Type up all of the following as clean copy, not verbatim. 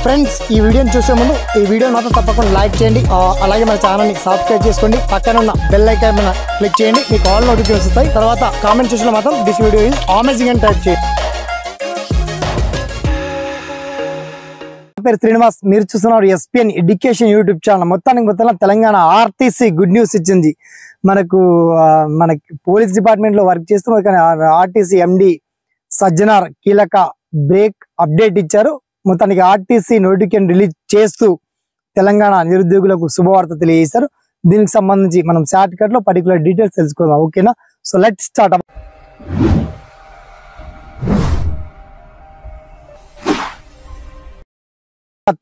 Friends ఈ వీడియోని చూసే ముందు ఈ వీడియోని మాత్రం తప్పకుండా లైక్ చేయండి, అలాగే మన ఛానల్ని సబ్స్క్రైబ్ చేసుకోండి, పక్కన ఉన్న బెల్ ఐకాన్ మీద క్లిక్ చేయండి, మీకు ఆల్ నోటిఫికేషన్స్ వస్తాయి. తర్వాత కామెంట్ సెక్షన్లో మాత్రం దిస్ వీడియో ఈజ్ అమేజింగ్ అని టైప్ చేయండి. పేరు శ్రీనివాస్, మీరు చూస్తున్నారు ఎస్పీఎన్ ఎడ్యుకేషన్ యూట్యూబ్ ఛానల్. మొత్తం తెలంగాణ ఆర్టీసీ గుడ్ న్యూస్ ఇచ్చింది. మనకి పోలీస్ డిపార్ట్మెంట్ లో వర్క్ చేస్తూ ఆర్టీసీ ఎండి సజ్జనార్ కీలక బ్రేక్ అప్డేట్ ఇచ్చారు. మొత్తానికి ఆర్టీసీ నోటిఫికేషన్ రిలీజ్ చేస్తూ తెలంగాణ నిరుద్యోగులకు శుభవార్త తెలియజేశారు. దీనికి సంబంధించి మనం షార్ట్ కట్ లో పర్టికులర్ డీటెయిల్స్ తెలుసుకుందాం. ఓకేనా? So let's start.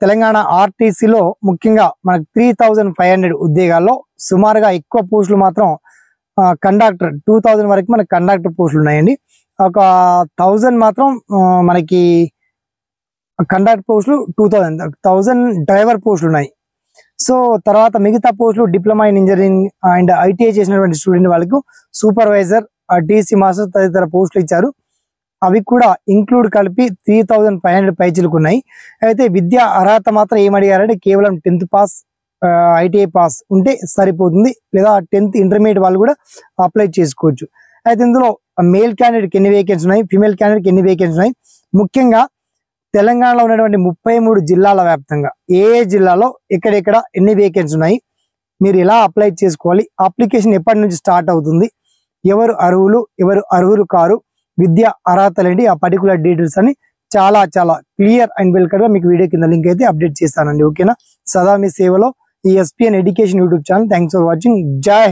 తెలంగాణ ఆర్టీసీలో ముఖ్యంగా మనకు 3500 ఉద్యోగాల్లో సుమారుగా ఎక్కువ పోస్టులు మాత్రం కండక్టర్ 2000 వరకు మనకి కండక్టర్ పోస్టులు ఉన్నాయండి. ఒక 1000 మాత్రం మనకి కండక్టర్ పోస్టులు, 1000 డ్రైవర్ పోస్టులు ఉన్నాయి. సో తర్వాత మిగతా పోస్టులు diploma in engineering and ITI చేసినటువంటి స్టూడెంట్ వాళ్ళకు సూపర్వైజర్, టీసీ మాస్టర్ తదితర పోస్టులు ఇచ్చారు. అవి కూడా ఇంక్లూడ్ కలిపి 3500 పైచీలకు ఉన్నాయి. అయితే విద్యా అర్హత మాత్రం ఏమడిగారంటే కేవలం 10th పాస్, ఐటీఐ పాస్ ఉంటే సరిపోతుంది, లేదా 10th ఇంటర్మీడియట్ వాళ్ళు కూడా అప్లై చేసుకోవచ్చు. అయితే ఇందులో మేల్ క్యాండిడేట్కి ఎన్ని వేకెన్సీ ఉన్నాయి, ఫిమేల్ క్యాండిడేట్కి ఎన్ని వేకెన్సీ ఉన్నాయి, ముఖ్యంగా తెలంగాణలో ఉన్నటువంటి 33 జిల్లాల వ్యాప్తంగా ఏ జిల్లాలో ఎక్కడెక్కడ ఎన్ని వేకెన్సీ ఉన్నాయి, మీరు ఎలా అప్లై చేసుకోవాలి, అప్లికేషన్ ఎప్పటి నుంచి స్టార్ట్ అవుతుంది, ఎవరు అర్హులు ఎవరు అర్హులు కారు, విద్యా అర్హతలు ఏంటి, ఆ పర్టికులర్ డీటెయిల్స్ అని చాలా క్లియర్ అండ్ వెల్కమ్ గా మీకు వీడియో కింద లింక్ అయితే అప్డేట్ చేస్తానండి. ఓకేనా? సదా మీ సేవలో ఈ SPN education YouTube channel. Thanks for watching. జై